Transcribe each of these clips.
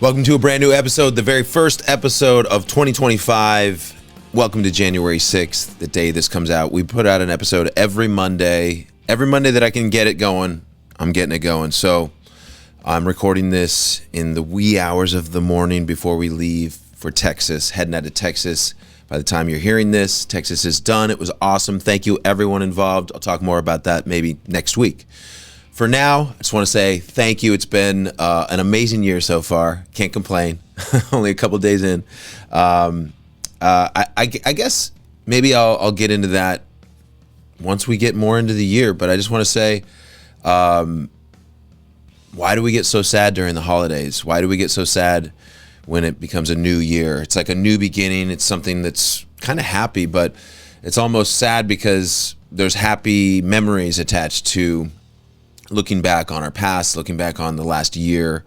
Welcome to a brand new episode, the very first episode of 2025. Welcome to January 6th, the day this comes out. We put out an episode every Monday. Every Monday that I can get it going, I'm getting it going. So I'm recording this in the wee hours of the morning before we leave for Texas, heading out to Texas. By the time you're hearing this, Texas is done. It was awesome. Thank you, everyone involved. I'll talk more about that maybe next week. For now, I just want to say thank you. It's been an amazing year so far. Can't complain. Only a couple days in. I guess maybe I'll get into that once we get more into the year. But I just want to say, why do we get so sad during the holidays? Why do we get so sad when it becomes a new year? It's like a new beginning. It's something that's kind of happy, but it's almost sad because there's happy memories attached to looking back on our past, looking back on the last year,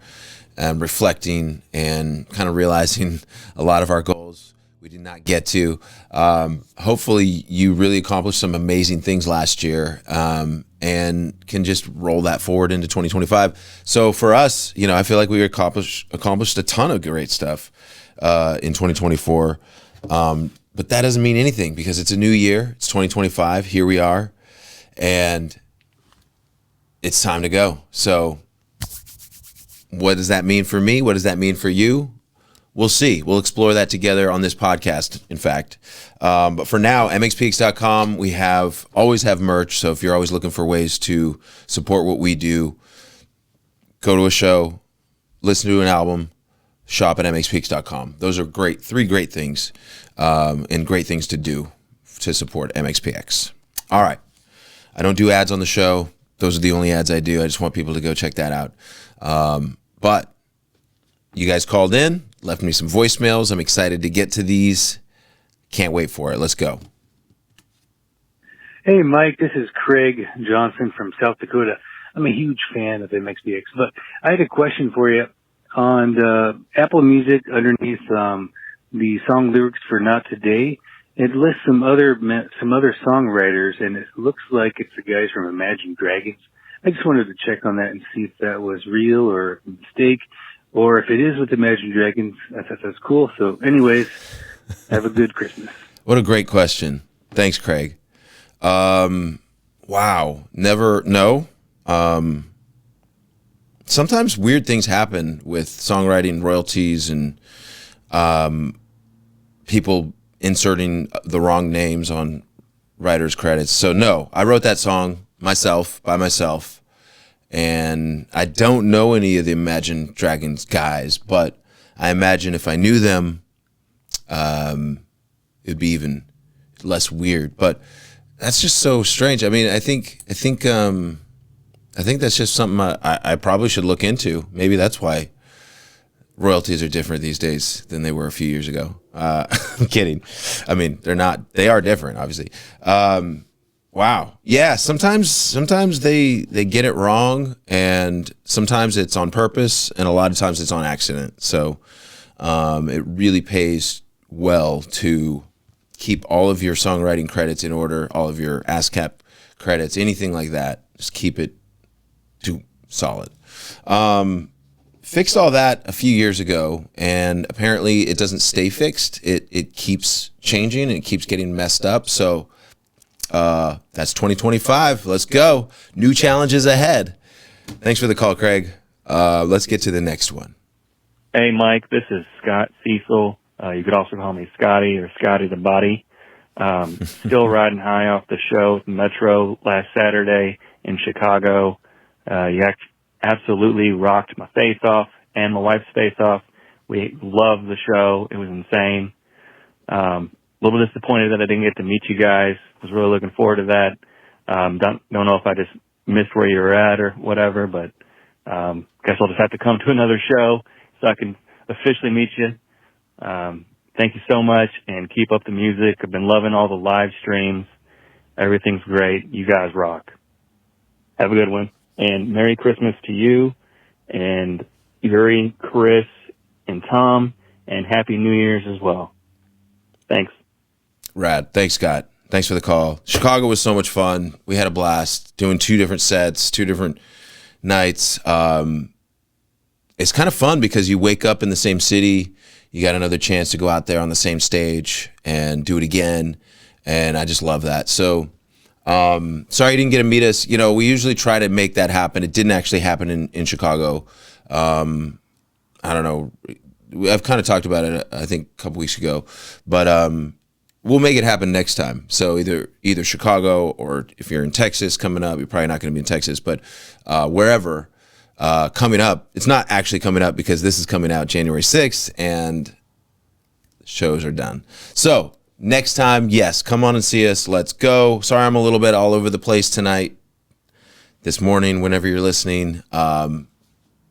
and reflecting and kind of realizing a lot of our goals we did not get to. Hopefully you really accomplished some amazing things last year, and can just roll that forward into 2025. So for us, I feel like we accomplished a ton of great stuff in 2024. But that doesn't mean anything because it's a new year. It's 2025. Here we are. And it's time to go. So what does that mean for me? What does that mean for you? We'll see. We'll explore that together on this podcast, in fact. But for now, MXPX.com, we always have merch. So if you're always looking for ways to support what we do, go to a show, listen to an album, shop at MXPX.com. Those are three great things, and great things to do to support MXPX. All right. I don't do ads on the show. Those are the only ads I do. I just want people to go check that out. But you guys called in, left me some voicemails. I'm excited to get to these. Can't wait for it. Let's go. Hey, Mike, this is Craig Johnson from South Dakota. I'm a huge fan of MXPX, but I had a question for you. On the Apple Music, underneath the song lyrics for Not Today, it lists some other songwriters, and it looks like it's the guys from Imagine Dragons. I just wanted to check on that and see if that was real or a mistake, or if it is with Imagine Dragons. I thought that's cool. So anyways, have a good Christmas. What a great question. Thanks, Craig. Wow. Never, no. Sometimes weird things happen with songwriting royalties and people inserting the wrong names on writers' credits. So no, I wrote that song by myself, and I don't know any of the Imagine Dragons guys, but I imagine if I knew them, it'd be even less weird. But that's just so strange. I mean, I think that's just something I probably should look into. Maybe that's why royalties are different these days than they were a few years ago. I'm kidding. I mean, they are different, obviously. Wow. Yeah. Sometimes they get it wrong, and sometimes it's on purpose, and a lot of times it's on accident. So, it really pays well to keep all of your songwriting credits in order, all of your ASCAP credits, anything like that. Just keep it solid. Fixed all that a few years ago, and apparently it doesn't stay fixed. It keeps changing and it keeps getting messed up. So that's 2025. Let's go. New challenges ahead. Thanks for the call, Craig. Let's get to the next one. Hey, Mike, this is Scott Cecil. You could also call me Scotty or Scotty the Body. Still riding high off the show with Metro last Saturday in Chicago. You absolutely rocked my face off and my wife's face off. We loved the show. It was insane. A little disappointed that I didn't get to meet you guys. Was really looking forward to that. Don't know if I just missed where you were at or whatever, but guess I'll just have to come to another show so I can officially meet you. Thank you so much, and keep up the music. I've been loving all the live streams. Everything's great. You guys rock. Have a good one. And Merry Christmas to you and Yuri, Chris, and Tom, and Happy New Year's as well. Thanks. Rad. Thanks, Scott. Thanks for the call. Chicago was so much fun. We had a blast doing two different sets, two different nights. It's kind of fun because you wake up in the same city. You got another chance to go out there on the same stage and do it again. And I just love that. So sorry you didn't get to meet us. We usually try to make that happen. It didn't actually happen in Chicago. I don't know. I've kind of talked about it, I think, a couple weeks ago. But we'll make it happen next time. So either Chicago, or if you're in Texas coming up, you're probably not going to be in Texas, but wherever coming up. It's not actually coming up because this is coming out January 6th and shows are done. So next time, yes, come on and see us. Let's go. Sorry I'm a little bit all over the place tonight, this morning, whenever you're listening.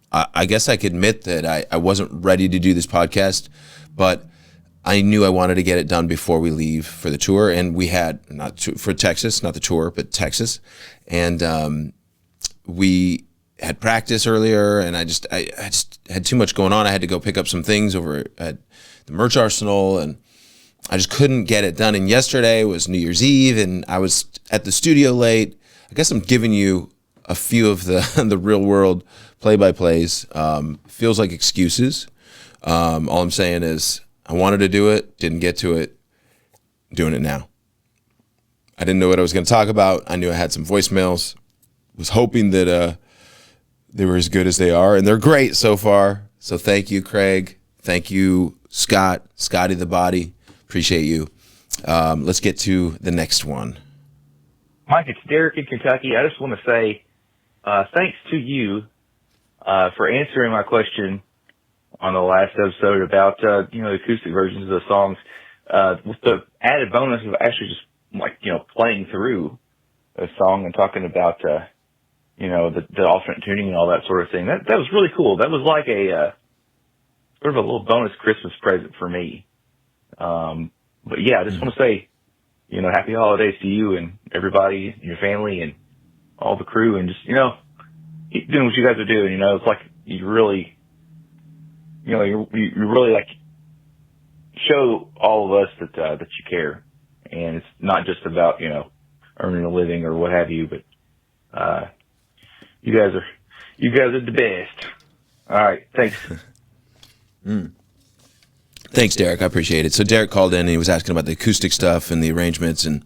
I guess I could admit that I wasn't ready to do this podcast, but I knew I wanted to get it done before we leave for the tour. And we had, for Texas, not the tour, but Texas. And we had practice earlier, and I just had too much going on. I had to go pick up some things over at the merch arsenal, and I just couldn't get it done. And yesterday was New Year's Eve, and I was at the studio late. I guess I'm giving you a few of the real world play-by-plays. Feels like excuses. All I'm saying is I wanted to do it, didn't get to it, doing it now. I didn't know what I was going to talk about. I knew I had some voicemails. Was hoping that they were as good as they are, and they're great so far. So thank you, Craig. Thank you, Scotty the Body. Appreciate you. Let's get to the next one. Mike, it's Derek in Kentucky. I just want to say thanks to you for answering my question on the last episode about the acoustic versions of the songs, with the added bonus of actually just playing through a song and talking about the alternate tuning and all that sort of thing. That was really cool. That was like a sort of a little bonus Christmas present for me. But yeah, I just want to say, happy holidays to you and everybody, and your family, and all the crew, and just keep doing what you guys are doing. It's like you really, you really like show all of us that you care, and it's not just about earning a living or what have you, but you guys are the best. All right, thanks. Thanks, Derek. I appreciate it. So Derek called in and he was asking about the acoustic stuff and the arrangements, and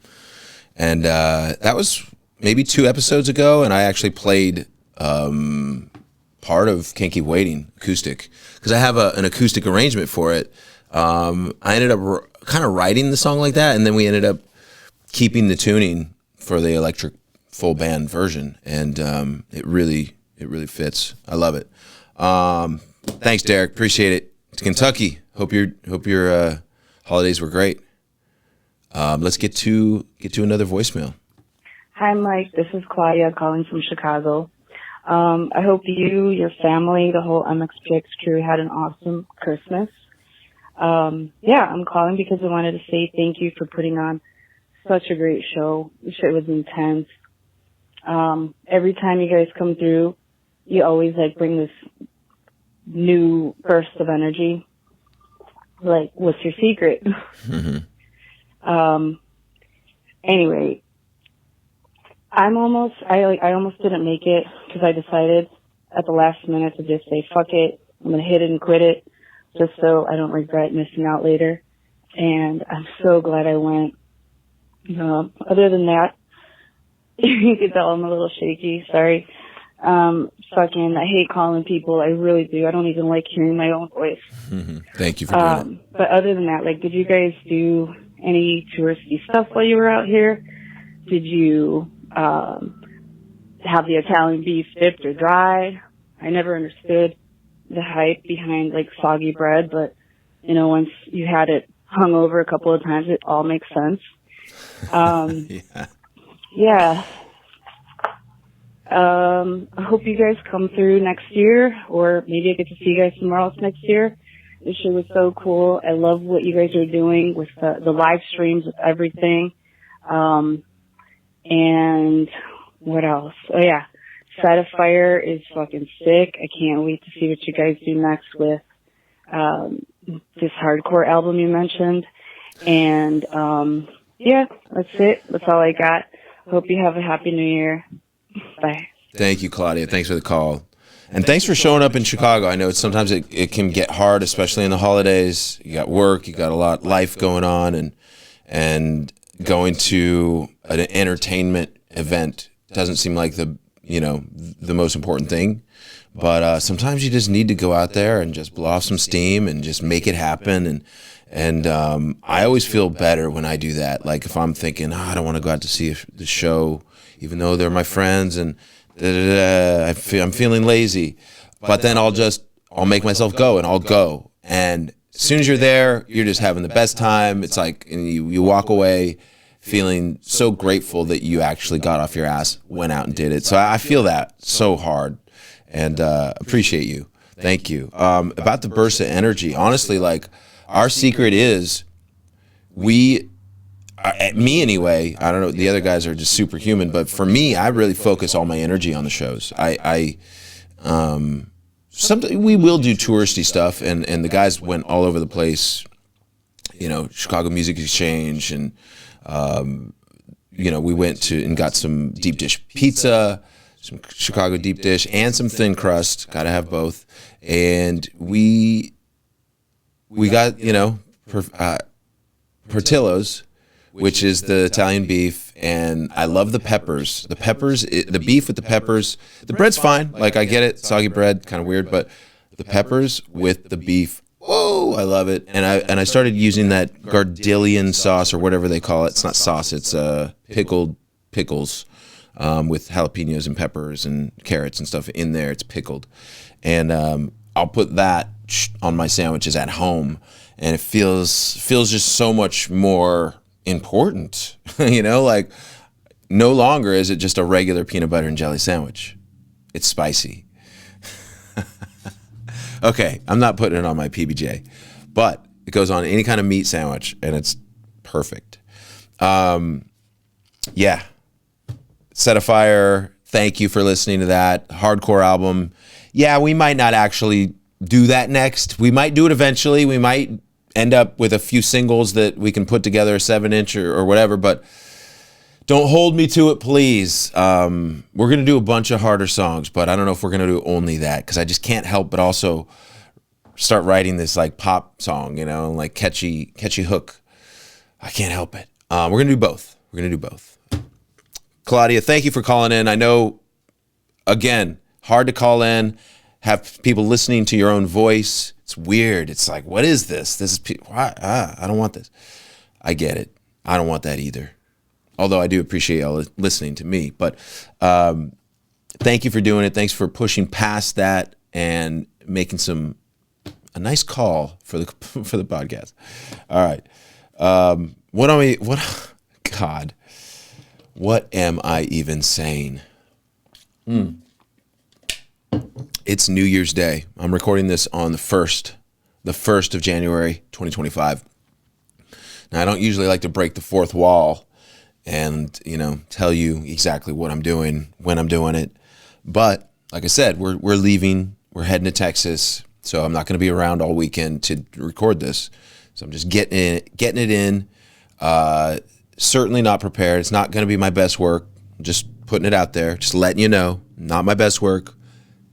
that was maybe 2 episodes ago, and I actually played part of Can't Keep Waiting acoustic because I have an acoustic arrangement for it. I ended up kind of writing the song like that, and then we ended up keeping the tuning for the electric full band version, and it really fits. I love it. Thanks, Derek. Appreciate it. To Kentucky. Hope your holidays were great. Let's get to another voicemail. Hi, Mike. This is Claudia calling from Chicago. I hope you, your family, the whole MXPX crew had an awesome Christmas. I'm calling because I wanted to say thank you for putting on such a great show. The show was intense. Every time you guys come through, you always bring this new burst of energy. What's your secret? Mm-hmm. Anyway, I almost didn't make it because I decided at the last minute to just say, fuck it. I'm going to hit it and quit it just so I don't regret missing out later. And I'm so glad I went. Other than that, you can tell I'm a little shaky. Sorry. I hate calling people. I really do. I don't even like hearing my own voice. Mm-hmm. Thank you for doing it. But other than that, did you guys do any touristy stuff while you were out here? Did you have the Italian beef dipped or dried? I never understood the hype behind soggy bread, but once you had it hung over a couple of times, it all makes sense. Yeah. I hope you guys come through next year, or maybe I get to see you guys somewhere else next year. This show was so cool. I love what you guys are doing with the live streams, with everything. And what else? Oh yeah, Set of Fire is fucking sick. I can't wait to see what you guys do next with this hardcore album you mentioned. And yeah, that's it. That's all I got. Hope you have a happy new year. Bye. Thank you, Claudia. Thanks for the call. And thanks for showing up in Chicago. I know sometimes it can get hard, especially in the holidays. You got work, you got a lot of life going on, and going to an entertainment event doesn't seem like the most important thing. But sometimes you just need to go out there and just blow off some steam and just make it happen. And I always feel better when I do that. Like if I'm thinking, I don't want to go out to see the show, even though they're my friends, and I'm feeling lazy. But then I'll make myself go, and I'll go. And as soon as you're there, you're just having the best time. It's like, and you walk away feeling so grateful that you actually got off your ass, went out and did it. So I feel that so hard, and appreciate you. Thank you. About the burst of energy, honestly, like our secret is me anyway. I don't know. The other guys are just superhuman, but for me, I really focus all my energy on the shows. We will do touristy stuff, and the guys went all over the place. Chicago Music Exchange, and we went to and got some deep dish pizza, some Chicago deep dish, and some thin crust. Got to have both. And we got Portillo's, which is the Italian beef, and I love the peppers. The beef with the peppers. The bread's fine. Like, I get it, soggy bread, kind of weird, but the peppers with the beef, whoa, I love it. And I started using that Gardelian sauce, or whatever they call it. It's not sauce, it's pickled pickles with jalapenos and peppers and carrots and stuff in there. It's pickled. And I'll put that on my sandwiches at home, and it feels just so much more important. Like, no longer is it just a regular peanut butter and jelly sandwich. It's spicy. Okay, I'm not putting it on my PBJ, but it goes on any kind of meat sandwich, and it's perfect. Yeah. Set a Fire, thank you for listening to that. Hardcore album. Yeah, we might not actually do that next. We might do it eventually. We might end up with a few singles that we can put together, a 7-inch or whatever, but don't hold me to it, please. We're going to do a bunch of harder songs, but I don't know if we're going to do only that, because I just can't help but also start writing this like pop song, like catchy hook. I can't help it. We're going to do both. Claudia, thank you for calling in. I know, again, hard to call in, have people listening to your own voice. It's weird. It's like, what is this? This is I don't want this. I get it. I don't want that either. Although I do appreciate y'all listening to me. But thank you for doing it. Thanks for pushing past that and making a nice call for the podcast. All right. What am I even saying? It's New Year's Day. I'm recording this on the 1st of January, 2025. Now, I don't usually like to break the fourth wall and, tell you exactly what I'm doing, when I'm doing it. But like I said, we're leaving, we're heading to Texas. So I'm not going to be around all weekend to record this. So I'm just getting it in. Certainly not prepared. It's not going to be my best work. Just putting it out there, just letting you know, not my best work.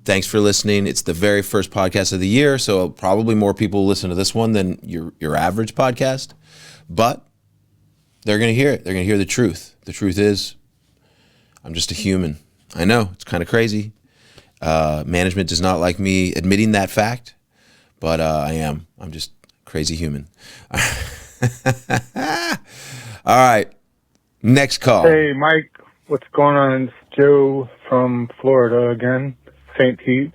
Thanks for listening. It's the very first podcast of the year, so probably more people listen to this one than your average podcast. But they're going to hear it. They're going to hear the truth. The truth is, I'm just a human. I know, it's kind of crazy. Management does not like me admitting that fact, but I am. I'm just a crazy human. All right. Next call. Hey, Mike. What's going on? It's Joe from Florida again, St. Pete.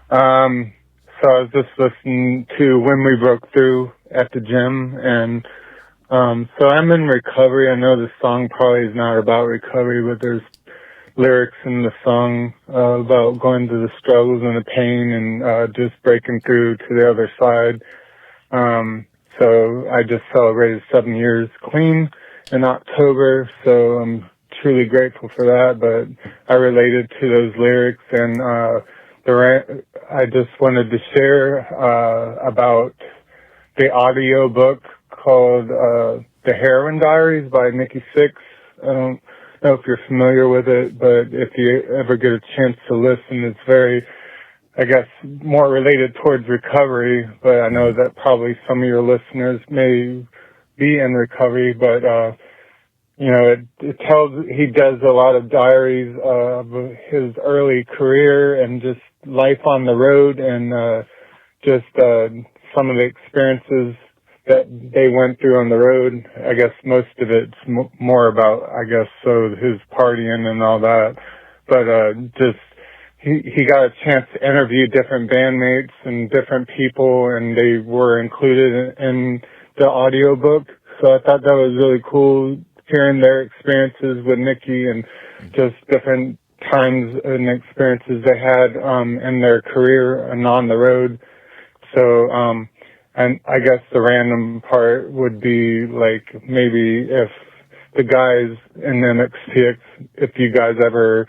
So I was just listening to When We Broke Through at the gym, and so I'm in recovery. I know the song probably is not about recovery, but there's lyrics in the song about going through the struggles and the pain and just breaking through to the other side. So I just celebrated 7 years clean in October, so I'm truly grateful for that. But I related to those lyrics, and I just wanted to share about the audio book called The Heroin Diaries by Nikki Sixx. I don't know if you're familiar with it, but if you ever get a chance to listen, it's very, I guess, more related towards recovery, but I know that probably some of your listeners may be in recovery, but, you know, it tells, he does a lot of diaries of his early career and just life on the road and, just, some of the experiences that they went through on the road. I guess most of it's more about, I guess, so his partying and all that, but, just, he got a chance to interview different bandmates and different people, and they were included in the audiobook. So I thought that was really cool, hearing their experiences with Nikki and just different times and experiences they had in their career and on the road. So and I guess the random part would be like maybe if the guys in MXPX, if you guys ever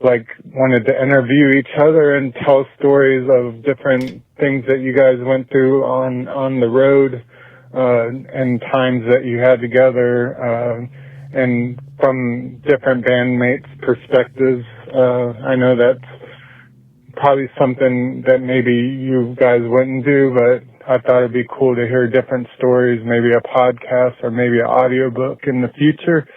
like wanted to interview each other and tell stories of different things that you guys went through on the road, and times that you had together, and from different bandmates' perspectives. I know that's probably something that maybe you guys wouldn't do, but I thought it'd be cool to hear different stories, maybe a podcast or maybe an audiobook in the future.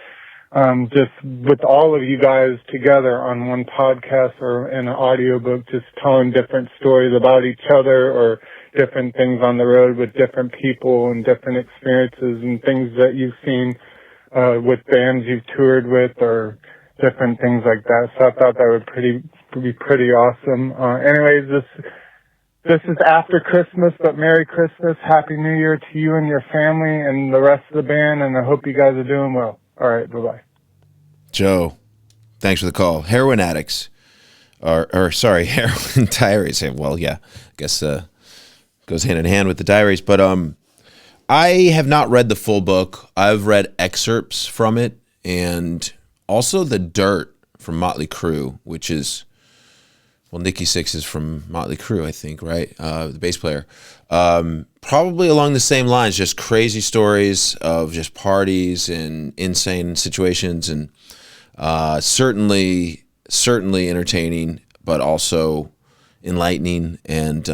Just with all of you guys together on one podcast or in an audiobook, just telling different stories about each other or different things on the road with different people and different experiences and things that you've seen, with bands you've toured with or different things like that. So I thought that would be pretty awesome. Anyways, this is after Christmas, but Merry Christmas, Happy New Year to you and your family and the rest of the band, and I hope you guys are doing well. All right, bye-bye. Joe, thanks for the call. Heroin addicts, or sorry, heroin diaries. Well, yeah, I guess goes hand in hand with the diaries. But I have not read the full book. I've read excerpts from it, and also The Dirt from Motley Crue, which is, well, Nikki Sixx is from Motley Crue, I think, right? The bass player. Probably along the same lines, just crazy stories of just parties and insane situations, and certainly entertaining, but also enlightening, and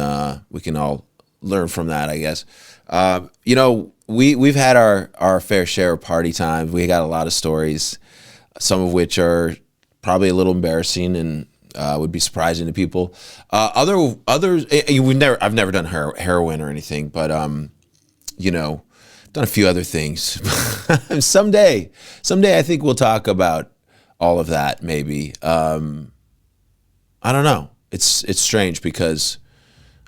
we can all learn from that, I guess. You know, we've had our fair share of party times. We got a lot of stories, some of which are probably a little embarrassing and would be surprising to people. Others, I've never done heroin or anything, but you know, done a few other things. Someday, I think we'll talk about all of that. Maybe. I don't know. It's strange because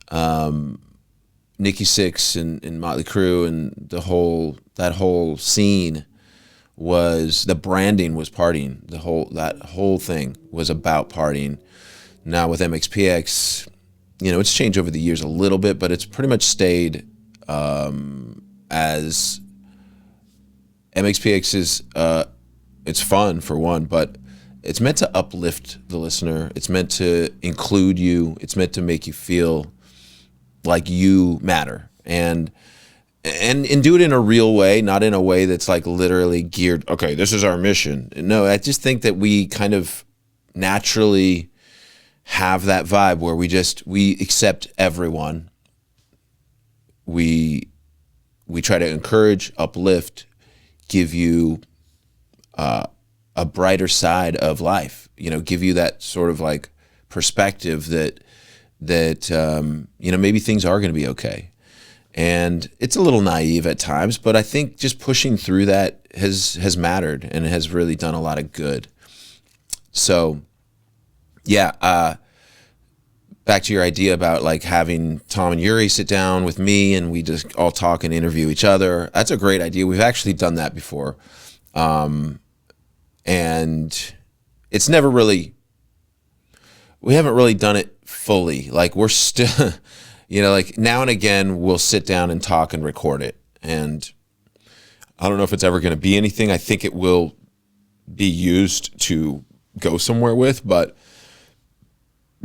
Nikki Sixx and Motley Crue and that whole scene was, the branding was partying. That whole thing was about partying. Now with MXPX, you know, it's changed over the years a little bit, but it's pretty much stayed as MXPX is. It's fun for one, but it's meant to uplift the listener. It's meant to include you. It's meant to make you feel like you matter, and do it in a real way, not in a way that's like literally geared, okay, this is our mission. No, I just think that we kind of naturally have that vibe where we accept everyone. We try to encourage, uplift, give you a brighter side of life, you know, give you that sort of like perspective that you know, maybe things are going to be okay. And it's a little naive at times, but I think just pushing through that has mattered and has really done a lot of good. So, yeah, back to your idea about like having Tom and Yuri sit down with me and we just all talk and interview each other. That's a great idea. We've actually done that before. And it's never really, we haven't really done it fully. Like we're still, you know, like now and again, we'll sit down and talk and record it. And I don't know if it's ever going to be anything. I think it will be used to go somewhere with, but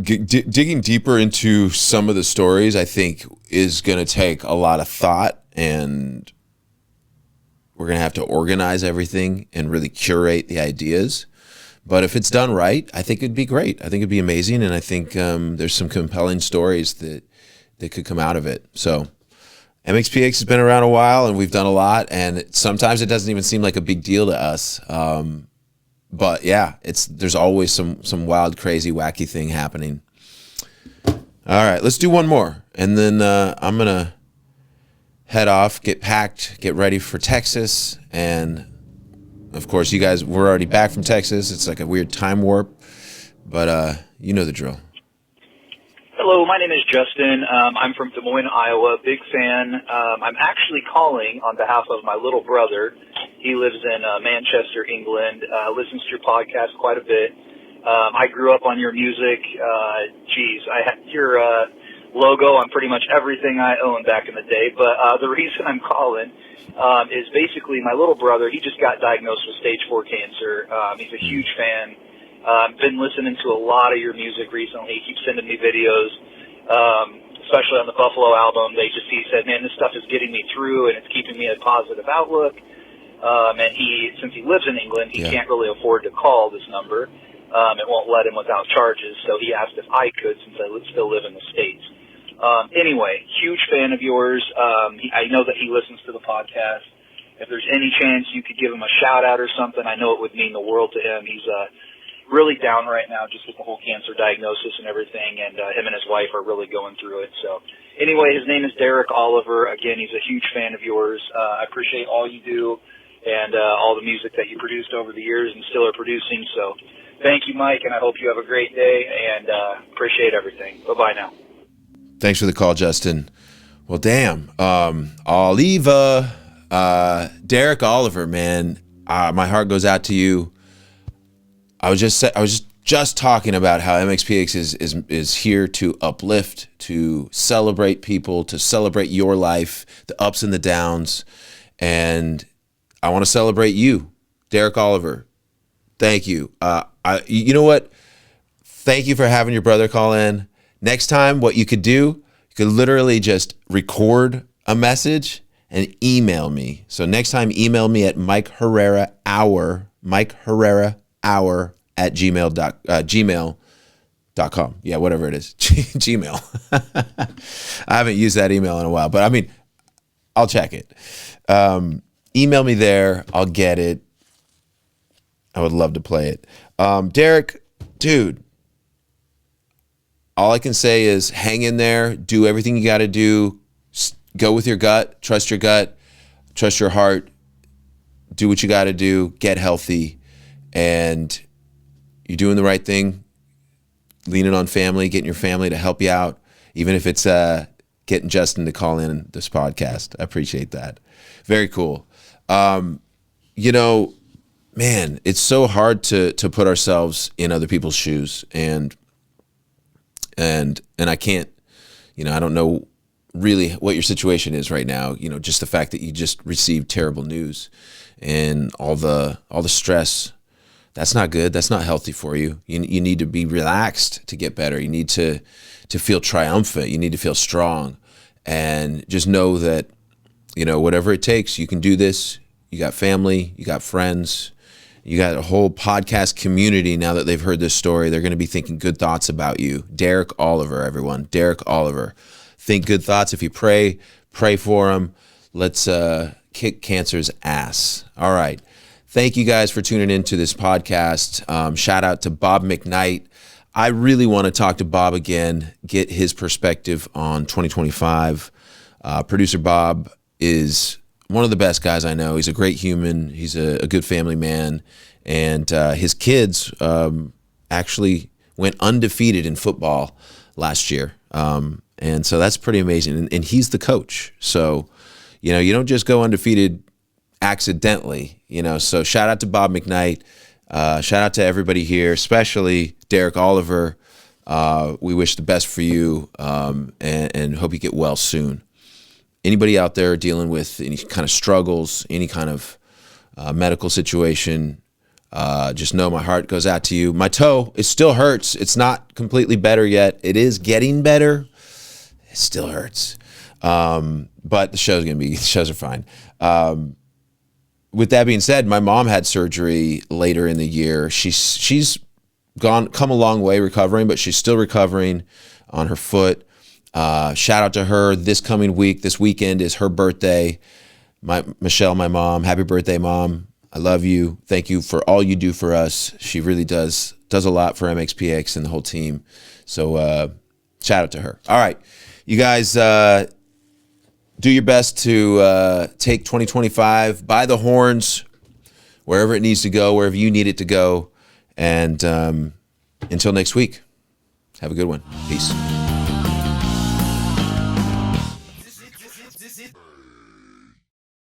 digging deeper into some of the stories, I think is going to take a lot of thought, and We're going to have to organize everything and really curate the ideas. But if it's done right, I think it'd be great. I think it'd be amazing, and I think there's some compelling stories that could come out of it. So MXPX has been around a while, and we've done a lot, and sometimes it doesn't even seem like a big deal to us. But yeah, there's always some wild, crazy, wacky thing happening. All right, let's do one more, and then I'm gonna head off, get packed, get ready for Texas, and of course, you guys, we're already back from Texas. It's like a weird time warp, but you know the drill. Hello, my name is Justin. I'm from Des Moines, Iowa. Big fan. I'm actually calling on behalf of my little brother. He lives in Manchester, England. Listens to your podcast quite a bit. I grew up on your music. I had your logo on pretty much everything I owned back in the day. But the reason I'm calling is basically my little brother. He just got diagnosed with stage 4 cancer. He's a huge fan. Been listening to a lot of your music recently. He keeps sending me videos, especially on the Buffalo album. He said, man, this stuff is getting me through and it's keeping me a positive outlook. And since he lives in England, he can't really afford to call this number. It won't let him without charges. So he asked if I could, since I still live in the States. Anyway, huge fan of yours. I know that he listens to the podcast. If there's any chance you could give him a shout out or something, I know it would mean the world to him. He's really down right now just with the whole cancer diagnosis and everything, and him and his wife are really going through it. So anyway, his name is Derek Oliver. Again, he's a huge fan of yours. I appreciate all you do and all the music that you produced over the years and still are producing. So thank you, Mike, and I hope you have a great day, and appreciate everything. Bye-bye now. Thanks for the call, Justin. Well, damn. Oliva, Derek Oliver, man, my heart goes out to you. I was just talking about how MXPX is here to uplift, to celebrate people, to celebrate your life, the ups and the downs, and I want to celebrate you, Derek Oliver. Thank you. You know what? Thank you for having your brother call in. Next time, what you could do, you could literally just record a message and email me. So next time, email me at mikeherrerahour@gmail.com. Yeah, whatever it is. Gmail. I haven't used that email in a while, but I mean, I'll check it. Email me there. I'll get it. I would love to play it. Derek, dude, all I can say is hang in there, do everything you got to do, go with your gut, trust your heart, do what you got to do, get healthy, and you're doing the right thing, leaning on family, getting your family to help you out, even if it's getting Justin to call in this podcast. I appreciate that. Very cool. Man, it's so hard to put ourselves in other people's shoes, and I can't, I don't know really what your situation is right now. Just the fact that you just received terrible news and all the stress, that's not good. That's not healthy for you. You need to be relaxed to get better. You need to feel triumphant. You need to feel strong, and just know that, whatever it takes, you can do this. You got family, you got friends, you got a whole podcast community. Now that they've heard this story, they're going to be thinking good thoughts about you. Derek Oliver, everyone. Derek Oliver. Think good thoughts. If you pray for him. Let's kick cancer's ass. All right. Thank you guys for tuning into this podcast. Shout out to Bob McKnight. I really want to talk to Bob again, get his perspective on 2025. Producer Bob is one of the best guys I know. He's a great human. He's a good family man. And his kids actually went undefeated in football last year. And so that's pretty amazing. And he's the coach. So, you don't just go undefeated accidentally, So shout out to Bob McKnight. Shout out to everybody here, especially Derek Oliver. We wish the best for you and hope you get well soon. Anybody out there dealing with any kind of struggles, any kind of medical situation, just know my heart goes out to you. My toe, it still hurts. It's not completely better yet. It is getting better. It still hurts. But the shows are fine. with that being said, my mom had surgery later in the year. She's come a long way recovering, but she's still recovering on her foot. Shout out to her. This weekend is her birthday. Michelle, my mom, happy birthday, Mom. I love you. Thank you for all you do for us. She really does a lot for MXPX and the whole team. So shout out to her. All right, you guys, do your best to take 2025 by the horns, wherever it needs to go, wherever you need it to go. And until next week, have a good one. Peace.